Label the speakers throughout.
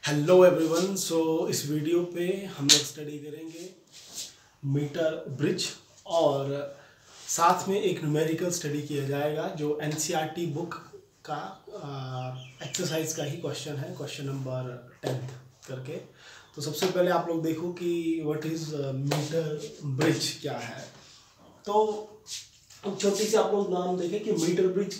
Speaker 1: Hello everyone. इस video पे हम लोग स्टडी करेंगे मीटर ब्रिज और साथ में एक न्यूमेरिकल स्टडी किया जाएगा जो एनसीईआरटी बुक का एक्सरसाइज का ही क्वेश्चन है, क्वेश्चन नंबर 10 करके। तो सबसे पहले आप लोग देखो कि व्हाट इज़ मीटर ब्रिज क्या है। तो छोटी सी आप लोग नाम देखें कि मीटर ब्रिज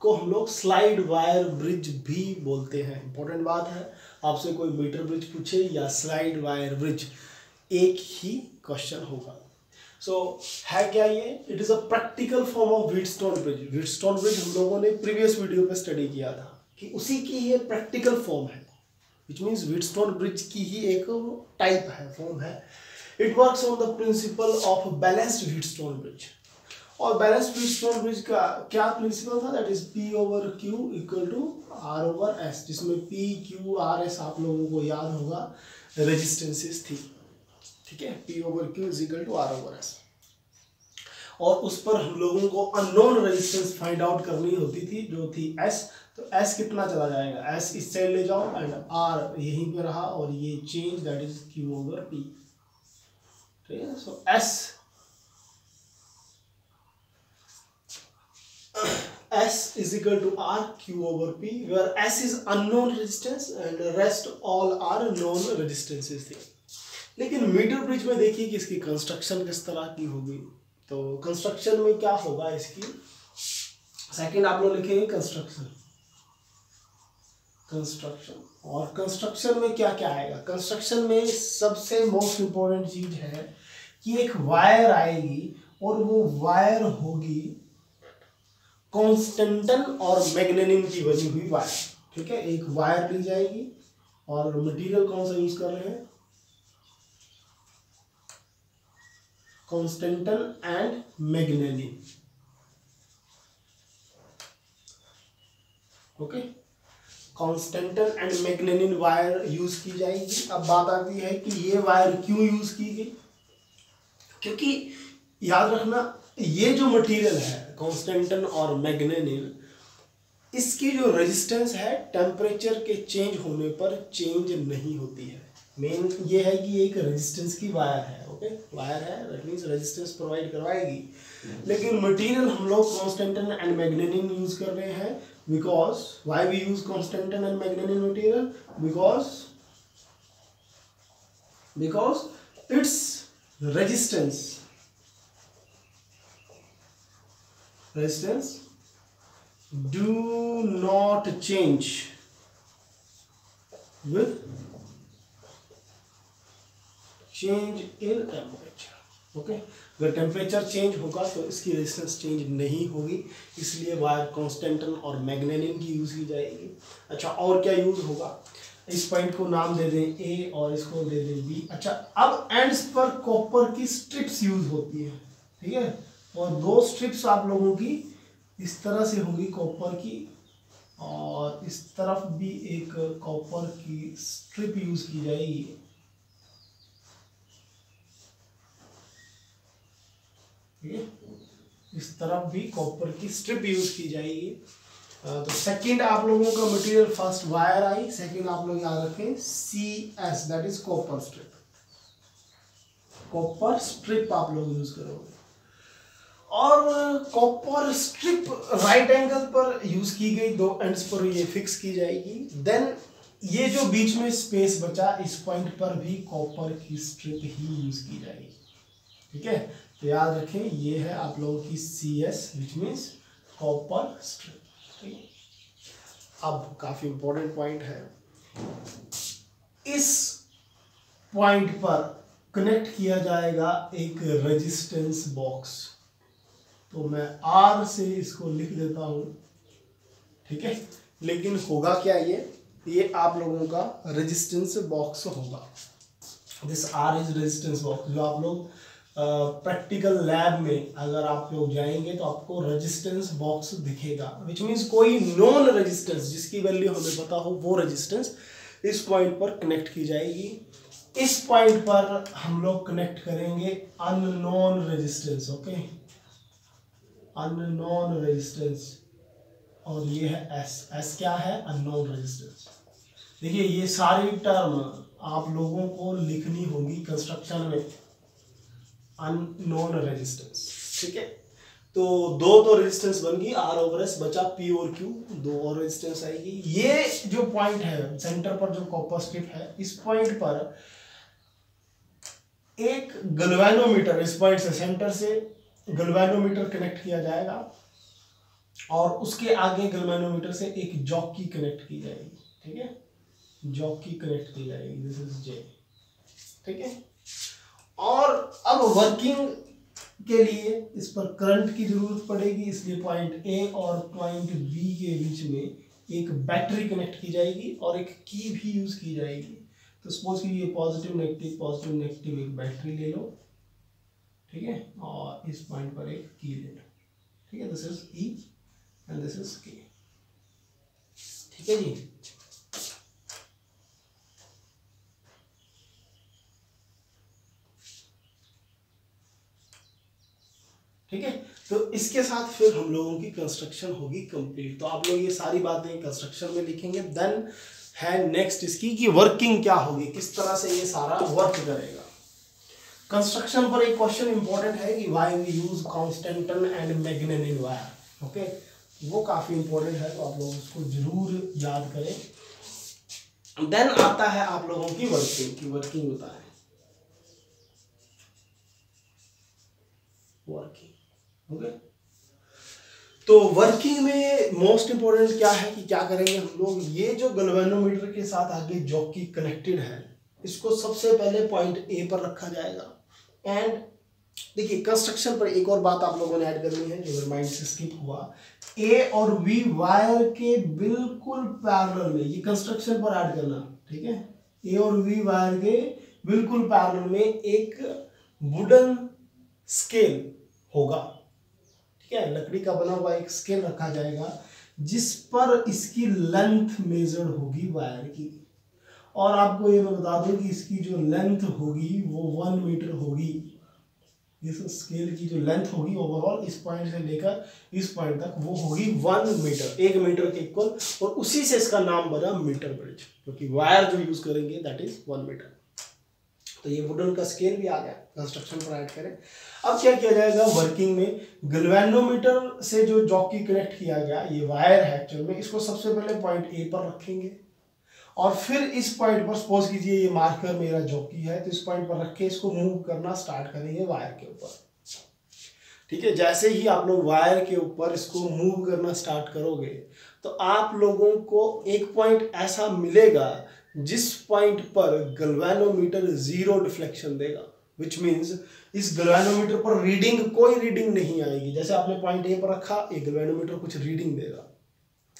Speaker 1: को हम लोग स्लाइड वायर ब्रिज भी बोलते हैं। इंपॉर्टेंट बात है, आपसे कोई मीटर ब्रिज पूछे या स्लाइड वायर ब्रिज, एक ही क्वेश्चन होगा। है क्या ये? It is a practical form of Wheatstone bridge. Wheatstone bridge हम लोगों ने प्रीवियस वीडियो पे स्टडी किया था कि उसी की ये प्रैक्टिकल फॉर्म है, विच मीन्स व्हीटस्टोन ब्रिज की ही एक टाइप है, फॉर्म है। It works on the principle of balanced Wheatstone bridge. और बैलेंस्ड व्हीटस्टोन ब्रिज का क्या प्रिंसिपल था? That is P over Q equal to R over S, जिसमें P Q R S आप लोगों को याद होगा रेजिस्टेंसेस थी। ठीक है, P over Q is equal to R over S। और उस पर हम लोगों को अननोन रेजिस्टेंस फाइंड आउट करनी होती थी, जो थी S। तो S कितना चला जाएगा? S इस साइड ले जाओ एंड R यहीं पे रहा और ये change, that is Q over P। ठीक है, so S is equal to R Q over P, where S is unknown resistance and rest all are known resistances थे। लेकिन मीटर ब्रिज में देखिए कि इसकी कंस्ट्रक्शन किस तरह की होगी। तो कंस्ट्रक्शन में क्या होगा इसकी, सेकंड आप लोग लिखेंगे कंस्ट्रक्शन। और कंस्ट्रक्शन में क्या क्या आएगा? कंस्ट्रक्शन में सबसे मोस्ट इंपॉर्टेंट चीज है कि एक वायर आएगी और वो वायर होगी कॉन्स्टेंटन और मैग्नेनियम की बनी हुई वायर। ठीक है, एक वायर ली जाएगी और मटेरियल कौन सा यूज कर रहे हैं? Constantan and manganin. Okay, constantan and manganin wire use की जाएगी। अब बात आती है कि ये वायर क्यों यूज की गई? क्योंकि याद रखना, ये जो मटेरियल है कॉन्स्टेंटन और मैग्नेनियम, इसकी जो रेजिस्टेंस है टेम्परेचर के चेंज होने पर चेंज नहीं होती है। मेन ये है कि एक रेजिस्टेंस की वायर है। ओके, वायर है, दैट मींस रेजिस्टेंस प्रोवाइड करवाएगी। लेकिन मटेरियल हम लोग कॉन्स्टेंटन एंड मैग्नेनियम यूज कर रहे हैं। Because why we use constantan and manganin material? Because its resistance do not change with change in temperature। Okay, अगर टेम्परेचर चेंज होगा तो इसकी रेजिस्टेंस चेंज नहीं होगी, इसलिए वायर कॉन्स्टेंटन और मैग्नेनियम की यूज की जाएगी। अच्छा, और क्या यूज होगा? इस पॉइंट को नाम दे दें A और इसको दे दें B। अच्छा, अब एंड्स पर कॉपर की स्ट्रिप्स यूज होती है। ठीक है, और दो स्ट्रिप्स आप लोगों की इस तरह से होगी कॉपर की, और इस तरफ भी एक कॉपर की स्ट्रिप यूज की जाएगी। ठीक है, इस तरफ भी कॉपर की स्ट्रिप यूज की जाएगी। तो सेकंड आप लोगों का मटेरियल, फर्स्ट वायर आई, सेकंड आप लोग याद रखें CS, that is copper strip. Copper strip आप लोग यूज करोगे। और कॉपर स्ट्रिप राइट एंगल पर यूज की गई, दो एंड्स पर ये फिक्स की जाएगी। देन ये जो बीच में स्पेस बचा, इस पॉइंट पर भी कॉपर की स्ट्रिप ही यूज की जाएगी। ठीक है, तो याद रखें ये है आप लोगों की CS, which means copper strip. अब काफी इंपॉर्टेंट पॉइंट है, इस पॉइंट पर कनेक्ट किया जाएगा एक रेजिस्टेंस बॉक्स। तो मैं R से इसको लिख देता हूं। ठीक है, लेकिन होगा क्या? ये आप लोगों का रेजिस्टेंस बॉक्स होगा। This R is resistance box, जो आप लोग प्रैक्टिकल लैब में अगर आप लोग जाएंगे तो आपको रेजिस्टेंस बॉक्स दिखेगा, विच मीन्स कोई नॉन रेजिस्टेंस जिसकी वैल्यू हमें पता हो, वो रेजिस्टेंस इस पॉइंट पर कनेक्ट की जाएगी। इस पॉइंट पर हम लोग कनेक्ट करेंगे unknown resistance. Okay, unknown resistance, और ये है S क्या है? Unknown resistance. देखिए ये सारी टर्म आप लोगों को लिखनी होगी कंस्ट्रक्शन में, अननोन रेजिस्टेंस, ठीक है। तो दो तो रेजिस्टेंस बन गई, आर ओवर एस बचा पी और क्यू, दो और रेजिस्टेंस आएगी। ये जो पॉइंट है सेंटर पर जो कॉपर स्ट्रिप है, इस पॉइंट पर एक गैल्वेनोमीटर, इस पॉइंट से सेंटर से गैल्वेनोमीटर कनेक्ट किया जाएगा और उसके आगे गैल्वेनोमीटर से एक जॉकी कनेक्ट की जाएगी, ठीक है, जॉकी कनेक्ट की जाएगी, दिस इज जे, ठीक है। और अब वर्किंग के लिए इस पर करंट की जरूरत पड़ेगी, इसलिए पॉइंट ए और पॉइंट बी के बीच में एक बैटरी कनेक्ट की जाएगी और एक की भी यूज की जाएगी। तो सपोज कीजिए पॉजिटिव नेगेटिव एक बैटरी ले लो, ठीक है, और इस पॉइंट पर एक की ले लो, ठीक है, this is E and this is के, ठीक है जी। ठीक है, तो इसके साथ फिर हम लोगों की कंस्ट्रक्शन होगी कंप्लीट। तो आप लोग ये सारी बातें कंस्ट्रक्शन में लिखेंगे। देन है नेक्स्ट इसकी कि वर्किंग क्या होगी, किस तरह से ये सारा वर्क करेगा। कंस्ट्रक्शन पर एक क्वेश्चन इंपॉर्टेंट है कि why we use constantan and manganin in wire, okay, वो काफी इंपॉर्टेंट है, तो आप लोग उसको जरूर याद करें। देन आता है आप लोगों की वर्किंग होता है वर्किंग, ओके। तो वर्किंग में मोस्ट इंपोर्टेंट क्या है कि क्या करेंगे हम लोग, ये जो गैल्वेनोमीटर के साथ आगे जॉकी कनेक्टेड है, इसको सबसे पहले पॉइंट ए पर रखा जाएगा। एंड देखिए कंस्ट्रक्शन पर एक और बात आप लोगों ने ऐड करनी है जो मेरे माइंड से स्किप हुआ, ए और वी वायर के बिल्कुल पैरेलल में, ये कंस्ट्रक्शन पर ऐड करना, ठीक है, ए और वी वायर के बिल्कुल पैरेलल में एक वुडन स्केल होगा, ठीक है, लकड़ी का बना हुआ एक स्केल रखा जाएगा जिस पर इसकी लेंथ मेजर्ड होगी वायर की। और आपको ये मैं बता दूं कि इसकी जो लेंथ होगी वो 1 मीटर होगी। इस स्केल की जो लेंथ होगी ओवरऑल इस पॉइंट से लेकर इस पॉइंट तक वो होगी 1 मीटर, 1 मीटर के इक्वल। और उसी से इसका नाम बना मीटर ब्रिज, क्योंकि वायर जो यूज करेंगे दैट इज 1 मीटर। तो ये वुडन का स्केल भी आ गया, कंस्ट्रक्शन पर ऐड करें। अब क्या किया जाएगा वर्किंग में, गैल्वेनोमीटर से जो जॉकी कनेक्ट किया गया ये वायर है एक्चुअल में, इसको सबसे पहले पॉइंट ए पर रखेंगे और फिर इस पॉइंट पर सपोज कीजिए ये मार्कर मेरा जॉकी है, तो इस पॉइंट पर रख के इसको मूव करना स्टार्ट करेंगे वायर के ऊपर, ठीक है। जैसे ही आप लोग वायर के ऊपर इसको मूव करना स्टार्ट करोगे तो आप लोगों को एक पॉइंट ऐसा मिलेगा जिस पॉइंट पर गैल्वेनोमीटर 0 डिफ्लेक्शन देगा, विच मीन्स इस गैल्वेनोमीटर पर रीडिंग, कोई रीडिंग नहीं आएगी। जैसे आपने पॉइंट ए पर रखा, एक गैल्वेनोमीटर कुछ रीडिंग देगा,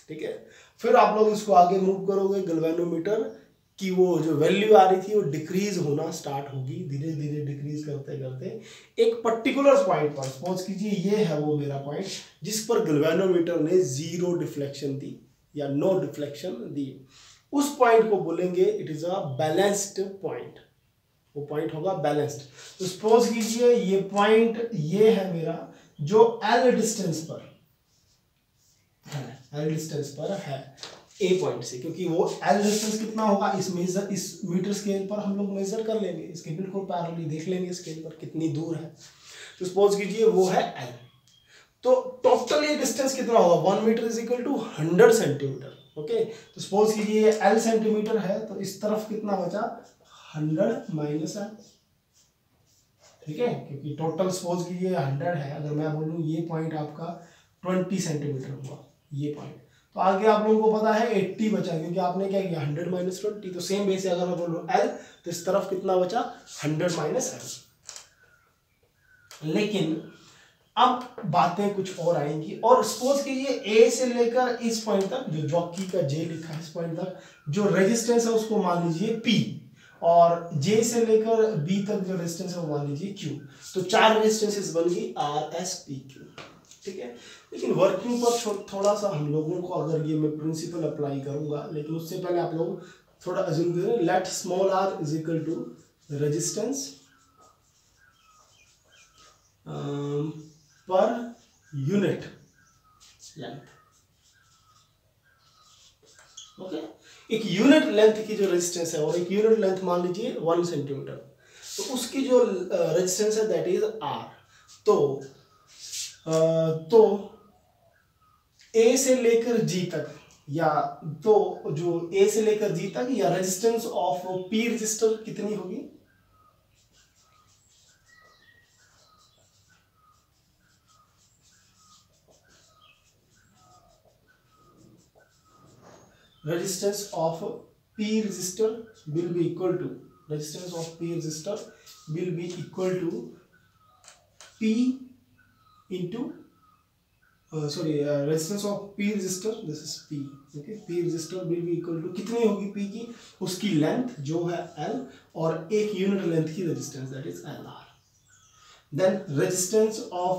Speaker 1: ठीक है। फिर आप लोग इसको आगे मूव करोगे, गैल्वेनोमीटर की वो जो वैल्यू आ रही थी वो डिक्रीज होना स्टार्ट होगी, धीरे धीरे डिक्रीज करते करते एक पर्टिकुलर पॉइंट पर, सपोज कीजिए ये है वो मेरा पॉइंट जिस पर गैल्वेनोमीटर ने 0 डिफ्लेक्शन दी या नो डिफ्लेक्शन दी, उस पॉइंट को बोलेंगे it is a balanced point, वो पॉइंट होगा बैलेंस्ड। तो सपोज कीजिए ये पॉइंट ये है मेरा जो एल डिस्टेंस पर है, एल डिस्टेंस पर है ए पॉइंट से, क्योंकि वो एल डिस्टेंस कितना होगा इस मीटर स्केल पर हम लोग मेजर कर लेंगे, इसके बिल्कुल पैरेलली देख लेंगे स्केल पर कितनी दूर है। तो सपोज कीजिए वो है एल, तो टोटल ये डिस्टेंस कितना होगा, 1 metre is equal to 100 centimetre, okay. तो सपोज कीजिए ये एल सेंटीमीटर है, तो इस तरफ कितना बचा 100 माइनस एल, ठीक है, क्योंकि टोटल सपोज कीजिए 100 है, अगर मैं बोलूँ ये पॉइंट आपका 20 सेंटीमीटर हुआ ये पॉइंट, तो आगे आप लोगों को पता है 80 बचा, क्योंकि आपने क्या किया 100 माइनस 20। तो सेम वे से अगर मैं बोलूँ एल, तो इस तरफ कितना बचा 100 माइनस एल। लेकिन अब बातें कुछ और आएंगी, और सपोज कीजिए ए से लेकर इस पॉइंट तक जो जॉकी का जे लिखा है इस पॉइंट तक जो रेजिस्टेंस है उसको मान लीजिए पी, और जे से लेकर बी तक जो रेजिस्टेंस है वो मान लीजिए क्यू। तो 4 रेजिस्टेंसेस बन गई आर एस पी क्यू, ठीक है। लेकिन वर्किंग पर थोड़ा सा हम लोगों को, अगर ये मैं प्रिंसिपल अप्लाई करूंगा, लेकिन उससे पहले आप लोग थोड़ा अज्यूम करें, let small R is equal to resistance per unit length, okay. एक यूनिट लेंथ की जो रेजिस्टेंस है, और एक यूनिट लेंथ मान लीजिए 1 सेंटीमीटर, तो उसकी जो रेजिस्टेंस है दैट इज आर। तो ए से लेकर जी तक, या तो जो ए से लेकर जी तक, या रेजिस्टेंस ऑफ पी रजिस्टर कितनी होगी? resistance of P resistor will be equal to, resistance of P resistor will be equal to P into resistance of P resistor, this is P, okay, P resistor will be equal to कितनी होगी P की? उसकी length जो है L और एक unit length की resistance that is LR। Then resistance of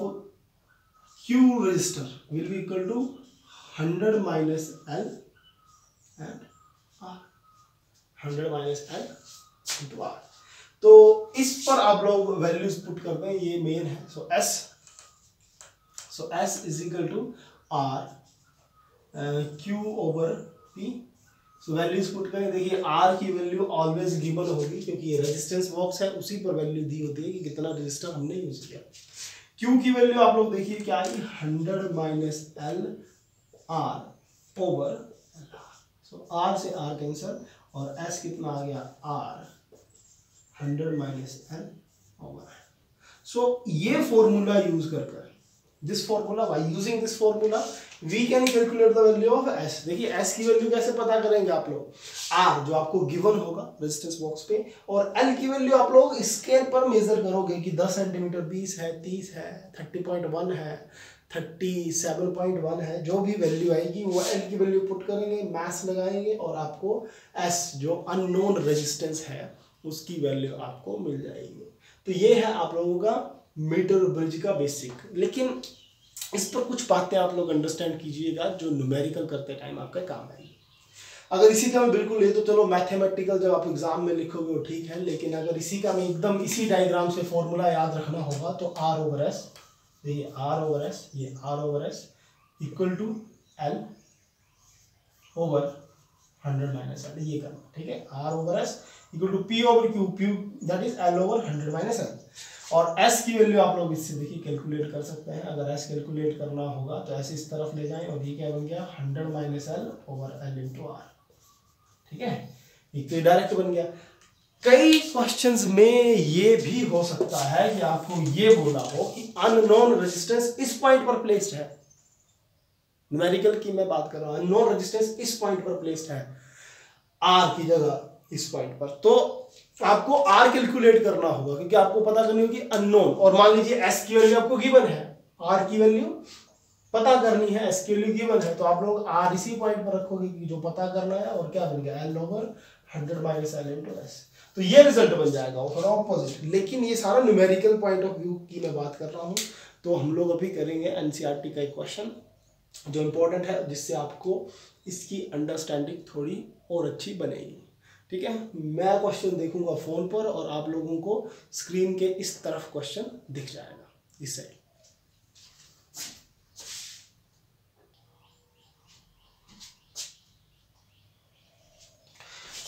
Speaker 1: Q resistor will be equal to 100 minus L and R, 100 minus L into R। तो इस पर आप लोग वैल्यूज पुट कर दें, ये मेन है। So S is equal to R Q over P। So values put करें, देखिए R की वैल्यू ऑलवेज गिवन होगी क्योंकि ये रेजिस्टेंस बॉक्स है, उसी पर वैल्यू दी होती है कि कितना रेजिस्टर हमने यूज किया। Q की वैल्यू आप लोग देखिए क्या आई, 100 minus L R over, so R से R कैंसर, और S कितना आ गया, R 100 minus L over. So ये फॉर्मूला यूज कर this formula, by using this formula we can calculate the value of S। देखिए S की वैल्यू कैसे पता करेंगे आप लोग, R जो आपको गिवन होगा रेजिस्टेंस बॉक्स पे, और L की वैल्यू आप लोग स्केल पर मेजर करोगे कि 10 सेंटीमीटर, 20 है, 30 है, 30.1 है, 37.1 है, जो भी वैल्यू आएगी वो L की वैल्यू पुट करेंगे, मैथ्स लगाएंगे, और आपको S जो अननोन रेजिस्टेंस है उसकी वैल्यू आपको मिल जाएगी। तो ये है आप लोगों का मीटर ब्रिज का बेसिक। लेकिन इस पर कुछ बातें आप लोग अंडरस्टैंड कीजिएगा जो न्यूमेरिकल करते टाइम आपका काम आएगी। अगर इसी का मैं बिल्कुल ले तो चलो मैथमेटिकल जब आप एग्जाम में लिखोगे वो ठीक है, लेकिन अगर इसी का मैं एकदम इसी डायग्राम से फॉर्मूला याद रखना होगा तो R ओवर S, देखिए R ओवर S, ये R over S equal to L over 100 minus L, ये करना ठीक है। R over S equal to P over Q, P that is L over 100 minus L। और S की value आप लोग इससे देखिए कैलकुलेट कर सकते हैं। अगर S कैलकुलेट करना होगा तो S इस तरफ ले जाएं, और ये क्या बन गया, 100 minus L over L into R, ठीक है। एक तो डायरेक्ट बन गया। कई क्वेश्चंस में ये भी हो सकता है कि आपको ये बोला हो कि अननोन रेजिस्टेंस इस पॉइंट पर प्लेस्ड है, न्यूमेरिकल की मैं बात कर रहा हूं, अननोन रेजिस्टेंस इस पॉइंट पर प्लेस्ड है, R की जगह इस पॉइंट पर, तो आपको R कैलकुलेट करना होगा क्योंकि आपको पता करनी होगी अननोन। और मान लीजिए S की वैल्यू आपको गिवन है, R की वैल्यू पता करनी है, S की वैल्यू गिवन है, तो आप लोग R इसी पॉइंट पर रखोगे कि जो पता करना है, और क्या बन गया L over 100 minus L into S। तो ये रिजल्ट बन जाएगा, वो थोड़ा ऑपोजिट। लेकिन ये सारा न्यूमेरिकल पॉइंट ऑफ व्यू की मैं बात कर रहा हूँ। तो हम लोग अभी करेंगे एनसीईआरटी का एक क्वेश्चन जो इम्पोर्टेंट है, जिससे आपको इसकी अंडरस्टैंडिंग थोड़ी और अच्छी बनेगी, ठीक है। मैं क्वेश्चन देखूंगा फोन पर और आप लोगों को स्क्रीन के इस तरफ क्वेश्चन दिख जाएगा, इस साइड।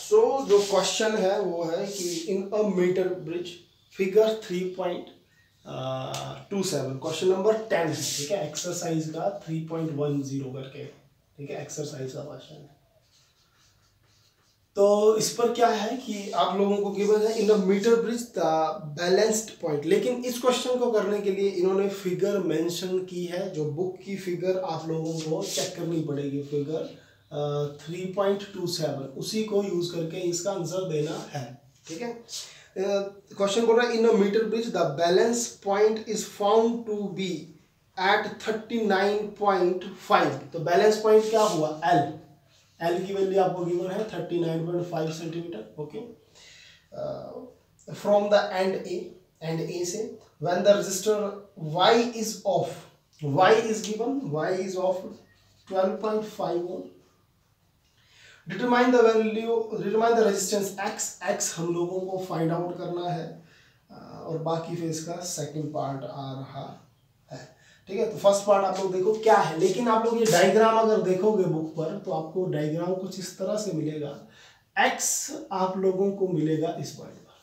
Speaker 1: तो जो क्वेश्चन है वो है कि in a metre bridge figure 3.27, question number 10 है, ठीक है, एक्सरसाइज का 3.10 करके, ठीक है, एक्सरसाइज का क्वेश्चन है। तो इस पर क्या है कि आप लोगों को गिवन है in a metre bridge the balanced point. लेकिन इस क्वेश्चन को करने के लिए इन्होंने फिगर मेंशन की है, जो बुक की फिगर आप लोगों को चेक करनी पड़ेगी, फिगर 3.27, उसी को यूज करके इसका आंसर देना है, ठीक है। क्वेश्चन बोल रहा है in a metre bridge the balance point is found to be at 39.5। तो बैलेंस पॉइंट क्या हुआ, L की वैल्यू आपको गिवन है 39.5 centimetre, okay, from the end A से, when the resistor Y is of, Y is given, Y is of 12.5 ohm, determine the value, determine the resistance X हम लोगों को find out करना है, और बाकी फिर इसका सेकंड पार्ट आ रहा है। ठीक है। तो फर्स्ट पार्ट आप लोग देखो क्या है, लेकिन आप लोग ये डायग्राम अगर देखोगे बुक पर तो आपको डायग्राम कुछ इस तरह से मिलेगा। एक्स आप लोगों को मिलेगा इस पॉइंट पर,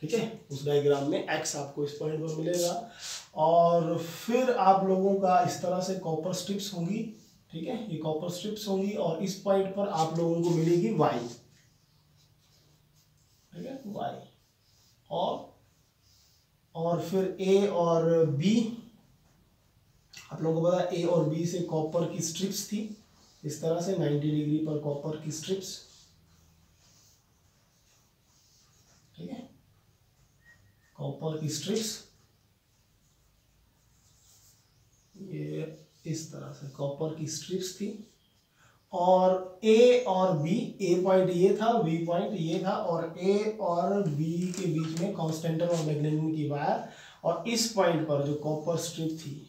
Speaker 1: ठीक है, उस डायग्राम में एक्स आपको इस पॉइंट पर मिलेगा, और फिर आप लोगों का इस तरह से कॉपर स्ट्रिप्स होंगी, ठीक है, ये कॉपर स्ट्रिप्स होंगी, और इस पॉइंट पर आप लोगों को मिलेगी वाई, ठीक है, वाई, और फिर ए और बी, आप लोगों को पता है ए और बी से कॉपर की स्ट्रिप्स थी इस तरह से 90 डिग्री पर कॉपर की स्ट्रिप्स, ठीक है, कॉपर की स्ट्रिप्स, ये इस तरह से कॉपर की स्ट्रिप्स थी, और ए और बी, ए पॉइंट ये था, बी पॉइंट ये था, और ए और बी के बीच में कांस्टेंटन और मैग्नेटिक की वायर, और इस पॉइंट पर जो कॉपर स्ट्रिप थी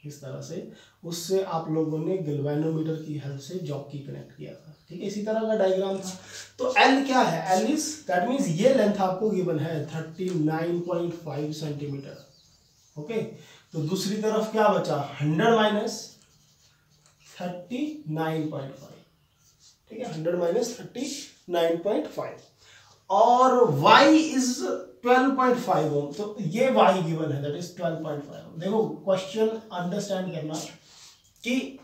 Speaker 1: इस तरह से, उससे आप लोगों ने गैल्वेनोमीटर की हेल्प से जॉकी कनेक्ट किया था, ठीक है, इसी तरह का डायग्राम था। तो एल क्या है, एल इज दैट मीन्स ये लेंथ आपको गिवन है 39.5 सेंटीमीटर, ओके। तो दूसरी तरफ क्या बचा, 100 माइनस 39.5, ठीक है, 100 माइनस 39.5, और y इज 12.5 ओम, तो ये y गिवन है दैट इज 12.5 ओम। देखो क्वेश्चन अंडरस्टैंड करना कि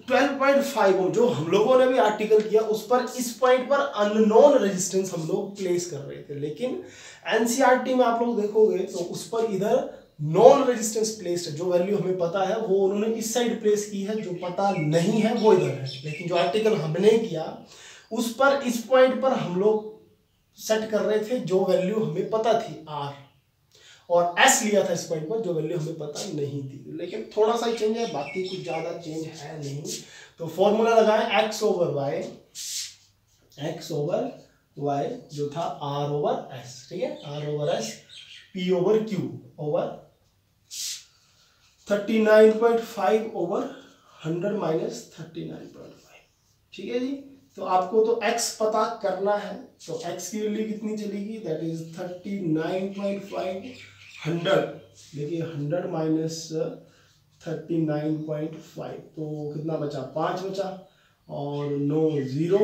Speaker 1: 12.5 ओम जो हम लोगों ने भी आर्टिकल किया उस पर, इस पॉइंट पर अननोन रेजिस्टेंस हम लोग प्लेस कर रहे थे, लेकिन एनसीईआरटी में आप लोग देखोगे तो उस पर इधर नॉन रेजिस्टेंस प्लेस है, जो वैल्यू हमें पता है वो उन्होंने इस साइड प्लेस की है, जो पता नहीं है वो इधर है, लेकिन जो आर्टिकल हमने किया उस पर इस पॉइंट पर हम लोग सेट कर रहे थे जो वैल्यू हमें पता थी आर, और एस लिया था इस पॉइंट पर जो वैल्यू हमें पता नहीं थी, लेकिन थोड़ा सा चेंज है, बाकी कुछ ज्यादा चेंज है नहीं। तो फॉर्मूला लगाएं एक्स ओवर वाई जो था आर ओवर एस, ठीक है, R over S P over Q over 39.5 over 100 minus 39.5, ठीक है जी। तो आपको तो x पता करना है, तो x की वैल्यू कितनी चलेगी, दैट इज 39.5 100, देखिए 100 माइनस 39.5, तो कितना बचा, 5 बचा, और 9 0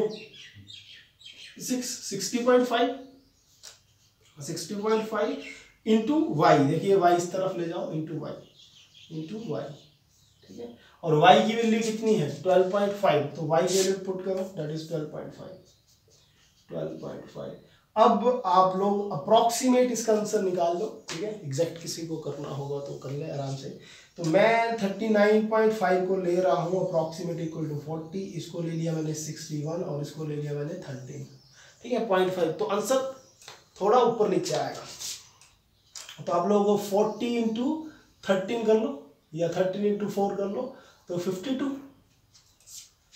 Speaker 1: 60.5 इंटू वाई, देखिए वाई इस तरफ ले जाओ, इंटू वाई, ठीक है, और y की वैल्यू कितनी है 12.5, तो y की वैल्यू पुट करो दैट इज 12.5। अब आप लोग अप्रोक्सीमेट इसका आंसर निकाल लो, ठीक है, एग्जैक्ट किसी को करना होगा तो कर ले आराम से। तो मैं 39.5 को ले रहा हूँ अप्रोक्सीमेट इक्वल टू 40, इसको ले लिया मैंने 61 और इसको ले लिया मैंने 13, ठीक है, 0.5, तो आंसर थोड़ा ऊपर नीचे आएगा। तो आप लोगों को 40 इंटू 13 कर लो या 13 इंटू 4 कर लो तो 52,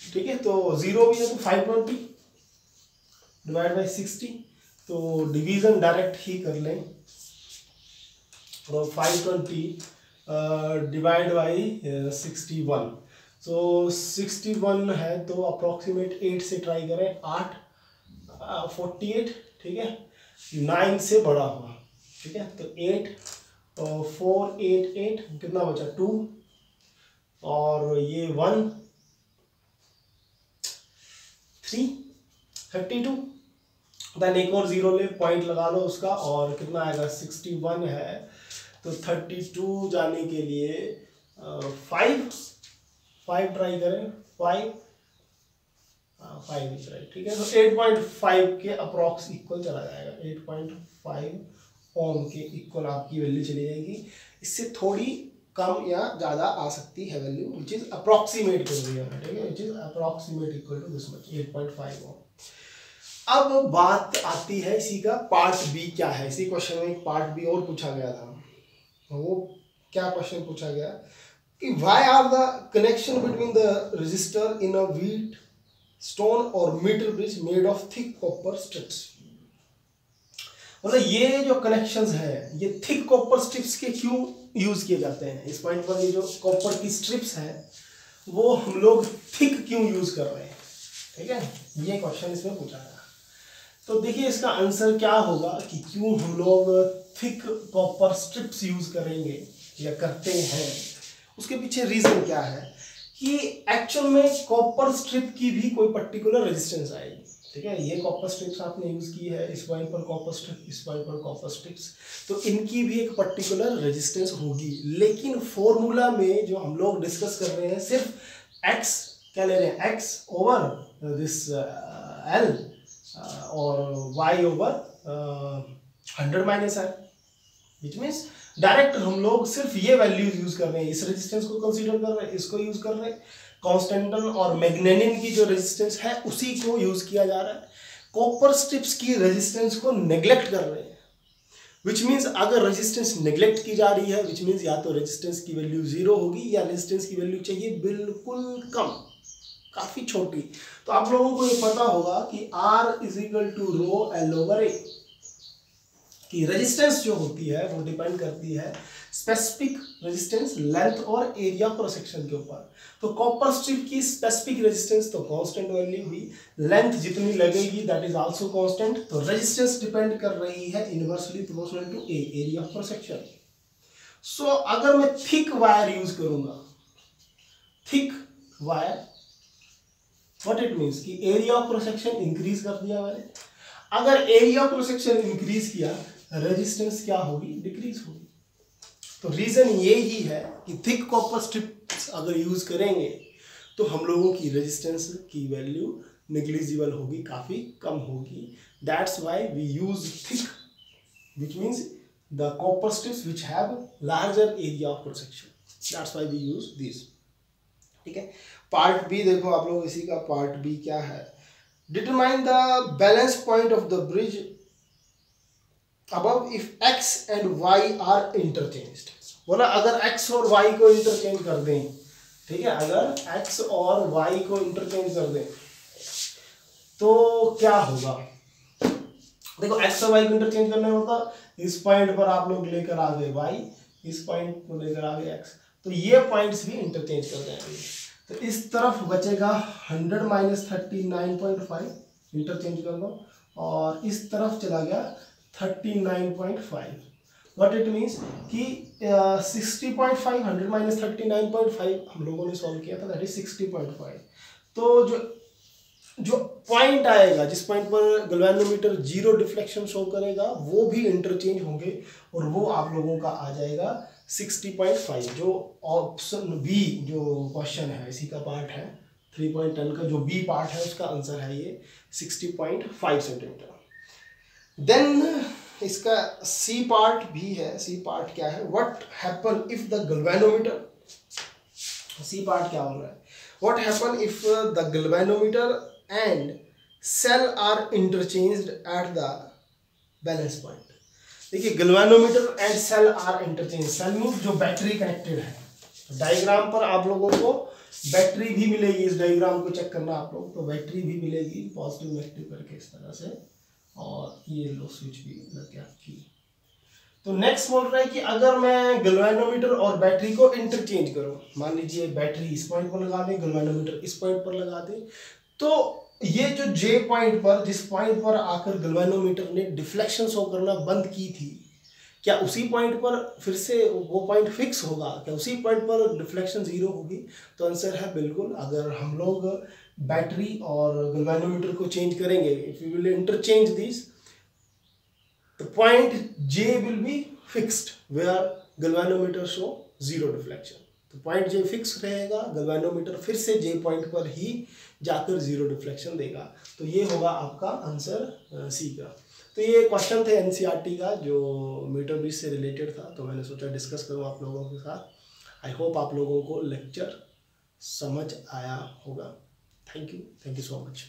Speaker 1: ठीक है, तो 0 भी है तो 520 डिवाइड बाई 60, तो डिवीजन डायरेक्ट ही कर लें, तो 520 डिवाइड बाई 61, तो 61 है तो अप्रोक्सीमेट 8 से ट्राई करें, 8 48, ठीक है, 9 से बड़ा हुआ, ठीक है, तो 8 और 4 8 8 कितना बचा 2, और ये 1 3 32, देन एक और 0 ले, पॉइंट लगा लो उसका, और कितना आएगा 61 है, तो 32 जाने के लिए 5 ट्राई करें, 5 ट्राई, ठीक है, तो 8.5 के अप्रॉक्स इक्वल चला जाएगा, 8.5 ओम के इक्वल आपकी वैल्यू चली जाएगी। इससे थोड़ी कम या ज़्यादा आ सकती है वैल्यू, विच इज अप्रॉक्सीमेट कर रही है, ठीक है, which is approximate equal to this much 8.5 ohm. अब बात आती है इसी का पार्ट बी क्या है। इसी क्वेश्चन में एक पार्ट बी और पूछा गया था, वो क्या क्वेश्चन पूछा गया कि why are the connection between the resistor in a Wheatstone और metre bridge made of thick copper strips. मतलब ये जो कनेक्शंस है ये थिक कॉपर स्ट्रिप्स के क्यों यूज किए जाते हैं, इस पॉइंट पर ये जो कॉपर की स्ट्रिप्स हैं वो हम लोग थिक क्यों यूज कर रहे हैं, ठीक है, ये क्वेश्चन इसमें पूछा गया। तो देखिए इसका आंसर क्या होगा कि क्यों हम लोग थिक कॉपर स्ट्रिप्स यूज करेंगे, या करते हैं, उसके पीछे रीजन क्या है कि एक्चुअल में कॉपर स्ट्रिप की भी कोई पर्टिकुलर रेजिस्टेंस आएगी। ठीक है, ये कॉपर स्ट्रिप्स आपने यूज की है, इस पॉइंट पर कॉपर स्ट्रिप, इस पॉइंट पर कॉपर स्ट्रिप्स, तो इनकी भी एक पर्टिकुलर रेजिस्टेंस होगी। लेकिन फॉर्मूला में जो हम लोग डिस्कस कर रहे हैं सिर्फ एक्स क्या ले रहे हैं, एक्स ओवर दिस एल और Y over 100 minus L, which means direct हम लोग सिर्फ ये वैल्यूज यूज कर रहे हैं, इस रेजिस्टेंस को कंसीडर कर रहे हैं, इसको यूज कर रहे हैं। कॉन्स्टेंटन और मैग्नेनिन की जो रेजिस्टेंस है उसी को यूज किया जा रहा है। कॉपर स्ट्रिप्स की रेजिस्टेंस को नेग्लेक्ट कर रहे हैं, विच मीन्स अगर रेजिस्टेंस नेग्लेक्ट की जा रही है, विच मीन्स या तो रेजिस्टेंस की वैल्यू 0 होगी या रेजिस्टेंस की वैल्यू चाहिए बिल्कुल कम, काफी छोटी। तो आप लोगों को ये पता होगा कि R is equal to rho L over A, कि रेजिस्टेंस जो होती है वो डिपेंड करती है स्पेसिफिक रेजिस्टेंस, लेंथ और एरिया क्रॉस सेक्शन के ऊपर। तो कॉपर स्ट्रिप की स्पेसिफिक रेजिस्टेंस तो कांस्टेंट वैल्यू हुई, लेंथ जितनी लगेगी दैट इज आल्सो कांस्टेंट, तो रेजिस्टेंस डिपेंड कर रही है inversely proportional to A, area cross section. So अगर मैं थिक वायर यूज करूंगा, thick wire, what it means कि area of cross section increase कर दिया मैंने। अगर area of cross section increase किया, रेजिस्टेंस क्या होगी, डिक्रीज होगी। तो रीजन ये ही है कि थिक कॉपर स्ट्रिप्स अगर यूज करेंगे तो हम लोगों की रेजिस्टेंस की वैल्यू नेग्लिजिबल होगी, काफी कम होगी। That's why we use thick, which means the copper strips which have larger area of cross section, that's why we use this. ठीक है, पार्ट बी देखो आप लोग, इसी का पार्ट बी क्या है, determine the balance point of the bridge above if x and y are interchanged। बोला अगर x और y को इंटरचेंज कर दें, ठीक है, अगर x और y को इंटरचेंज कर दें तो क्या होगा। देखो x और y को इंटरचेंज करने होता, इस पॉइंट पर आप लोग लेकर आ गए y, इस पॉइंट को लेकर आ गए x, तो ये पॉइंट्स भी इंटरचेंज कर जाएंगे। तो इस तरफ बचेगा 100 माइनस 39.5, इंटरचेंज कर दो, और इस तरफ चला गया 39.5। व्हाट इट मीन्स कि 60.5 100 माइनस 39.5 हम लोगों ने सॉल्व किया था, दैट इज 60.5। तो जो पॉइंट आएगा, जिस पॉइंट पर गैल्वेनोमीटर 0 डिफ्लेक्शन शो करेगा, वो भी इंटरचेंज होंगे और वो आप लोगों का आ जाएगा 60.5। जो ऑप्शन बी जो क्वेश्चन है, इसी का पार्ट है 3.10 का, जो बी पार्ट है उसका आंसर है ये 60.5 सेंटीमीटर। देन इसका सी पार्ट भी है। सी पार्ट क्या है, what happen if the galvanometer, C part क्या हो रहा है, what happen if the galvanometer and cell are interchanged at the balance point. देखिए galvanometer and cell are interchange, cell means जो बैटरी कनेक्टेड है। डायग्राम पर आप लोगों को बैटरी भी मिलेगी, इस डायग्राम को चेक करना आप लोग, तो बैटरी भी मिलेगी पॉजिटिव नेगेटिव करके इस तरह से, और ये लो स्विच भी लग गया की। तो नेक्स्ट बोल रहा है कि अगर मैं गैल्वेनोमीटर और बैटरी को इंटरचेंज करूं, मान लीजिए बैटरी इस पॉइंट पर लगा दें, गैल्वेनोमीटर इस पॉइंट पर लगा दें, तो ये जो जे पॉइंट पर, जिस पॉइंट पर आकर गैल्वेनोमीटर ने डिफ्लेक्शन शो करना बंद की थी, क्या उसी पॉइंट पर फिर से वो पॉइंट फिक्स होगा, क्या उसी पॉइंट पर डिफ्लेक्शन 0 होगी। तो आंसर है बिल्कुल। अगर हम लोग बैटरी और गैल्वेनोमीटर को चेंज करेंगे, if you will interchange this, the point J will be fixed where galvanometer show 0 deflection. तो पॉइंट जे फिक्स रहेगा, गैल्वेनोमीटर फिर से जे पॉइंट पर ही जाकर 0 डिफ्लेक्शन देगा। तो ये होगा आपका आंसर सी का। तो ये क्वेश्चन थे एनसीईआरटी का जो मीटर ब्रिज से रिलेटेड था, तो मैंने सोचा डिस्कस करूँ आप लोगों के साथ। आई होप आप लोगों को लेक्चर समझ आया होगा। Thank you so much.